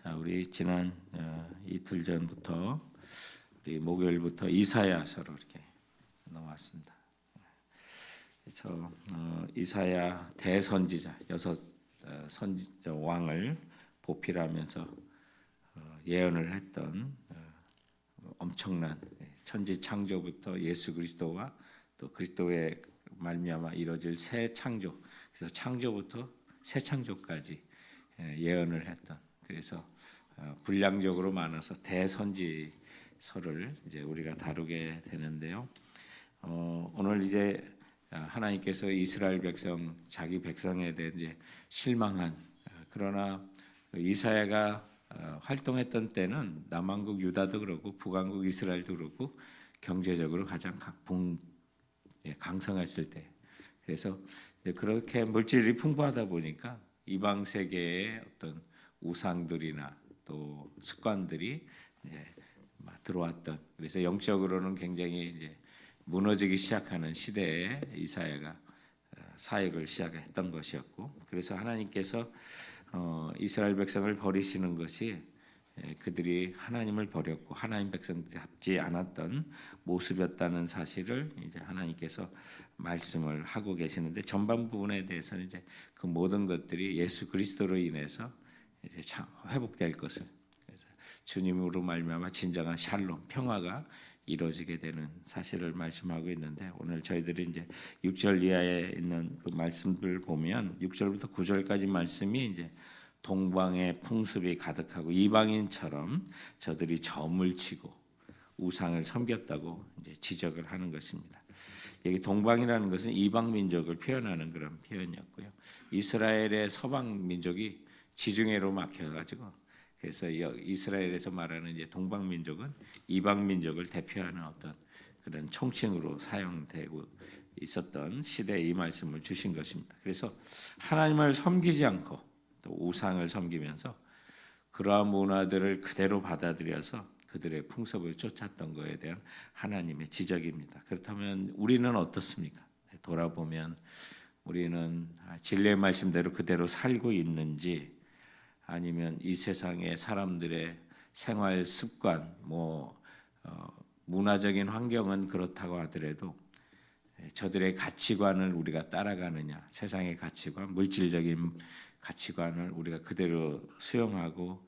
자, 우리 지난 이틀 전부터 우리 목요일부터 이사야서로 이렇게 넘어왔습니다. 그래서 이사야 대선지자 여섯 선지자 왕을 보필하면서 예언을 했던 엄청난 천지 창조부터 예수 그리스도와 또 그리스도의 말미암아 이루어질 새 창조, 그래서 창조부터 새 창조까지 예언을 했던, 그래서 분량적으로 많아서 대선지서를 이제 우리가 다루게 되는데요. 오늘 이제 하나님께서 이스라엘 백성, 자기 백성에 대해 이제 실망한, 그러나 이사야가 활동했던 때는 남왕국 유다도 그렇고 북왕국 이스라엘도 그렇고 경제적으로 가장 강성했을 때, 그래서 그렇게 물질이 풍부하다 보니까 이방 세계의 어떤 우상들이나 또 습관들이 들어왔던, 그래서 영적으로는 굉장히 이제 무너지기 시작하는 시대에 이사야가 사역을 시작했던 것이었고, 그래서 하나님께서 이스라엘 백성을 버리시는 것이 그들이 하나님을 버렸고 하나님 백성답지 않았던 모습이었다는 사실을 이제 하나님께서 말씀을 하고 계시는데, 전반 부분에 대해서는 이제 그 모든 것들이 예수 그리스도로 인해서 이제 회복될 것을, 그래서 주님으로 말미암아 진정한 샬롬, 평화가 이루어지게 되는 사실을 말씀하고 있는데, 오늘 저희들이 이제 6절 이하에 있는 그 말씀들 보면 6절부터 9절까지 말씀이 이제 동방의 풍습이 가득하고 이방인처럼 저들이 점을 치고 우상을 섬겼다고 이제 지적을 하는 것입니다. 여기 동방이라는 것은 이방 민족을 표현하는 그런 표현이었고요. 이스라엘의 서방 민족이 지중해로 막혀가지고, 그래서 이스라엘에서 말하는 이제 동방 민족은 이방 민족을 대표하는 어떤 그런 총칭으로 사용되고 있었던 시대에 이 말씀을 주신 것입니다. 그래서 하나님을 섬기지 않고 또 우상을 섬기면서 그러한 문화들을 그대로 받아들여서 그들의 풍습을 쫓았던 것에 대한 하나님의 지적입니다. 그렇다면 우리는 어떻습니까? 돌아보면 우리는 진리의 말씀대로 그대로 살고 있는지, 아니면 이 세상의 사람들의 생활 습관, 문화적인 환경은 그렇다고 하더라도 저들의 가치관을 우리가 따라가느냐, 세상의 가치관, 물질적인 가치관을 우리가 그대로 수용하고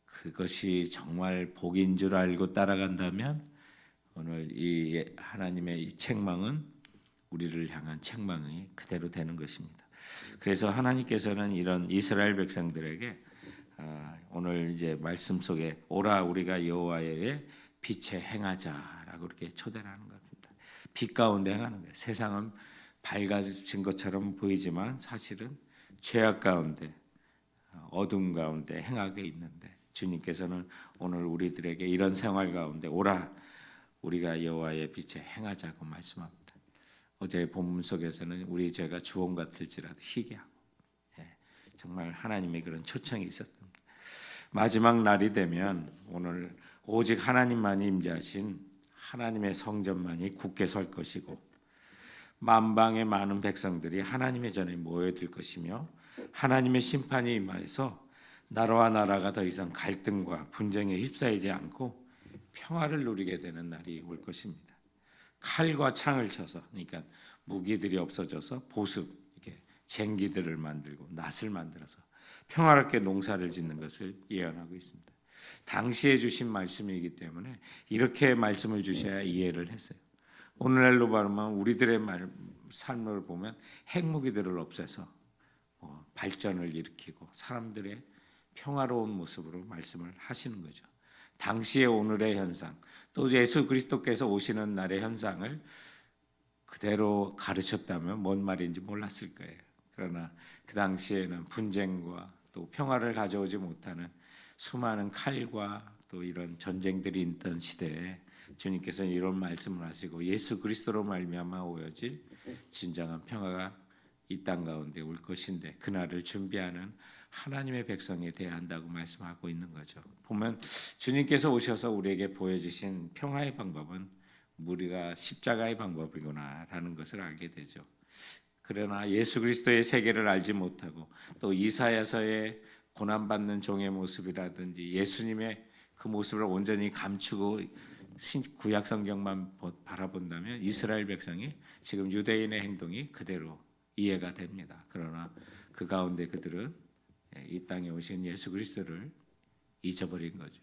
그것이 정말 복인 줄 알고 따라간다면 오늘 이 하나님의 이 책망은 우리를 향한 책망이 그대로 되는 것입니다. 그래서 하나님께서는 이런 이스라엘 백성들에게 오늘 이제 말씀 속에 오라 우리가 여호와의 빛에 행하자라고 이렇게 초대를 하는 겁니다. 빛 가운데 행하는 거예요. 세상은 밝아진 것처럼 보이지만 사실은 죄악 가운데, 어둠 가운데 행하게 있는데, 주님께서는 오늘 우리들에게 이런 생활 가운데 오라 우리가 여호와의 빛에 행하자고 말씀합니다. 어제 본문 속에서는 우리 죄가 주홍 같을지라도 희게 하고, 정말 하나님의 그런 초청이 있었습니다. 마지막 날이 되면 오늘 오직 하나님만이 임재하신 하나님의 성전만이 굳게 설 것이고, 만방의 많은 백성들이 하나님의 전에 모여들 것이며, 하나님의 심판이 임하여서 나라와 나라가 더 이상 갈등과 분쟁에 휩싸이지 않고 평화를 누리게 되는 날이 올 것입니다. 칼과 창을 쳐서, 그러니까 무기들이 없어져서 보습, 이렇게 쟁기들을 만들고 낫을 만들어서 평화롭게 농사를 짓는 것을 예언하고 있습니다. 당시에 주신 말씀이기 때문에 이렇게 말씀을 주셔야 이해를 했어요. 오늘날로 말하면 우리들의 삶을 보면 핵무기들을 없애서 발전을 일으키고 사람들의 평화로운 모습으로 말씀을 하시는 거죠. 당시의 오늘의 현상, 또 예수 그리스도께서 오시는 날의 현상을 그대로 가르쳤다면 뭔 말인지 몰랐을 거예요. 그러나 그 당시에는 분쟁과 또 평화를 가져오지 못하는 수많은 칼과 또 이런 전쟁들이 있던 시대에 주님께서는 이런 말씀을 하시고 예수 그리스도로 말미암아 오여질 진정한 평화가 이 땅 가운데 올 것인데 그날을 준비하는 하나님의 백성에 대해야 한다고 말씀하고 있는 거죠. 보면 주님께서 오셔서 우리에게 보여주신 평화의 방법은 우리가 십자가의 방법이구나라는 것을 알게 되죠. 그러나 예수 그리스도의 세계를 알지 못하고 또 이사야서의 고난받는 종의 모습이라든지 예수님의 그 모습을 온전히 감추고 구약 성경만 바라본다면 이스라엘 백성이 지금 유대인의 행동이 그대로 이해가 됩니다. 그러나 그 가운데 그들은 이 땅에 오신 예수 그리스도를 잊어버린 거죠.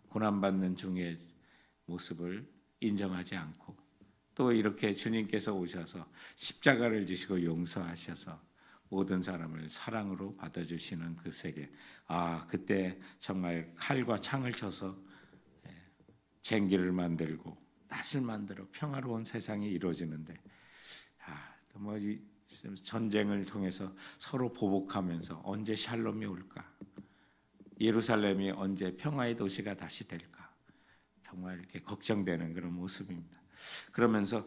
고난받는 종의 모습을 인정하지 않고 또 이렇게 주님께서 오셔서 십자가를 지시고 용서하셔서 모든 사람을 사랑으로 받아주시는 그 세계. 그때 정말 칼과 창을 쳐서 쟁기를 만들고 낫을 만들어 평화로운 세상이 이루어지는데 전쟁을 통해서 서로 보복하면서 언제 샬롬이 올까? 예루살렘이 언제 평화의 도시가 다시 될까? 정말 이렇게 걱정되는 그런 모습입니다. 그러면서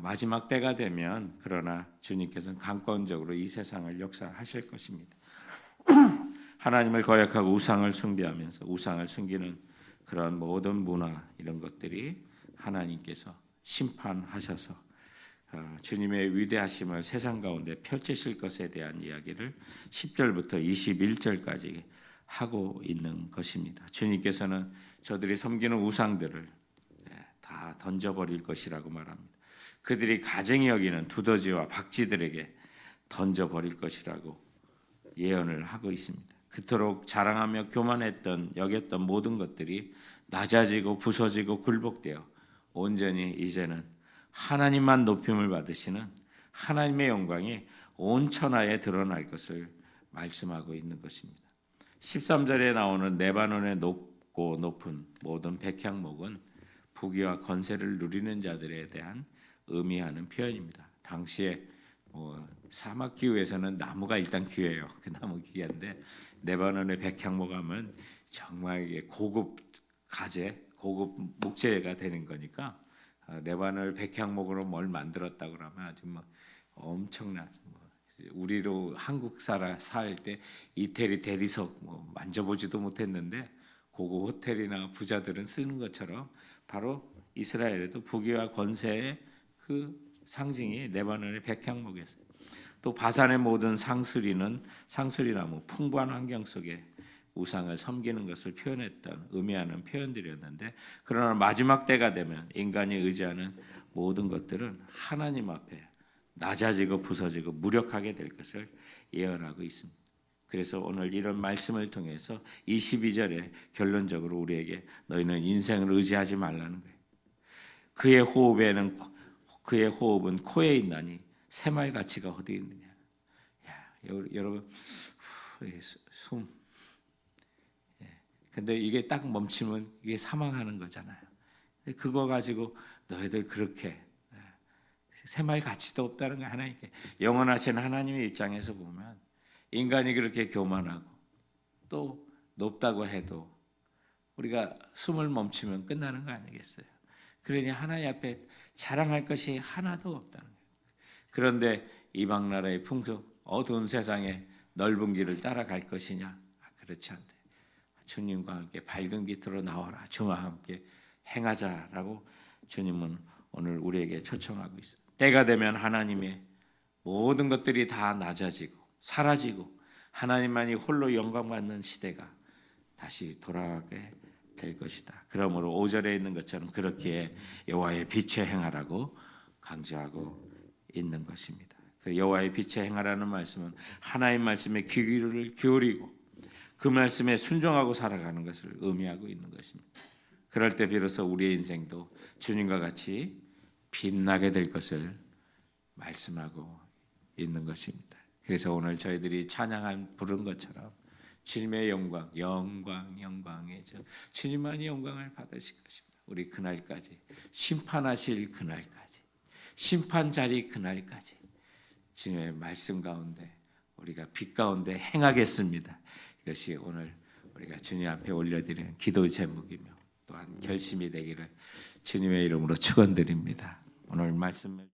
마지막 때가 되면 그러나 주님께서는 강권적으로 이 세상을 역사하실 것입니다. 하나님을 거역하고 우상을 숭배하면서 우상을 숨기는 그런 모든 문화 이런 것들이 하나님께서 심판하셔서 주님의 위대하심을 세상 가운데 펼치실 것에 대한 이야기를 10절부터 21절까지 하고 있는 것입니다. 주님께서는 저들이 섬기는 우상들을 다 던져버릴 것이라고 말합니다. 그들이 가증히 여기는 두더지와 박쥐들에게 던져버릴 것이라고 예언을 하고 있습니다. 그토록 자랑하며 교만했던 여겼던 모든 것들이 낮아지고 부서지고 굴복되어 온전히 이제는 하나님만 높임을 받으시는 하나님의 영광이 온 천하에 드러날 것을 말씀하고 있는 것입니다. 13절에 나오는 레바논의 높고 높은 모든 백향목은 부귀와 건세를 누리는 자들에 대한 의미하는 표현입니다. 당시에 사막 기후에서는 나무가 일단 귀해요. 그 나무 귀한데 레바논의 백향목 하면 정말 고급 가재, 고급 목재가 되는 거니까 레바논 백향목으로 뭘 만들었다 그러면 아주 엄청난 우리로 한국 살 때 이태리 대리석 만져보지도 못했는데 고급 호텔이나 부자들은 쓰는 것처럼 바로 이스라엘에도 부귀와 권세의 그 상징이 레바논의 백향목이었어요. 또 바산의 모든 상수리나무 풍부한 환경 속에 우상을 섬기는 것을 의미하는 표현들이었는데 그러나 마지막 때가 되면 인간이 의지하는 모든 것들은 하나님 앞에 낮아지고 부서지고 무력하게 될 것을 예언하고 있습니다. 그래서 오늘 이런 말씀을 통해서 22절에 결론적으로 우리에게 너희는 인생을 의지하지 말라는 거예요. 그의 호흡은 코에 있나니 새마의 가치가 어디 있느냐. 여러분 숨. 근데 이게 딱 멈추면 이게 사망하는 거잖아요. 그거 가지고 너희들 그렇게 새마의 가치도 없다는 거 하나님께 영원하신 하나님의 입장에서 보면 인간이 그렇게 교만하고 또 높다고 해도 우리가 숨을 멈추면 끝나는 거 아니겠어요? 그러니 하나님 앞에 자랑할 것이 하나도 없다는 거예요. 그런데 이방 나라의 풍속, 어두운 세상에 넓은 길을 따라갈 것이냐? 그렇지 않대. 주님과 함께 밝은 깃으로 나와라. 주와 함께 행하자라고 주님은 오늘 우리에게 초청하고 있어요. 때가 되면 하나님의 모든 것들이 다 낮아지고 사라지고 하나님만이 홀로 영광받는 시대가 다시 돌아가게 될 것이다. 그러므로 5절에 있는 것처럼 그렇게 여호와의 빛에 행하라고 강조하고 있는 것입니다. 그 여호와의 빛에 행하라는 말씀은 하나님 말씀에 귀를 기울이고 그 말씀에 순종하고 살아가는 것을 의미하고 있는 것입니다. 그럴 때 비로소 우리의 인생도 주님과 같이 빛나게 될 것을 말씀하고 있는 것입니다. 그래서 오늘 저희들이 찬양한 부른 것처럼 주님의 영광이죠. 주님만이 영광을 받으실 것입니다. 우리 그날까지 심판하실 그날까지 심판 자리 그날까지 주님의 말씀 가운데 우리가 빛 가운데 행하겠습니다. 이것이 오늘 우리가 주님 앞에 올려드리는 기도 제목이며 또한 결심이 되기를 주님의 이름으로 축원드립니다. 오늘 말씀을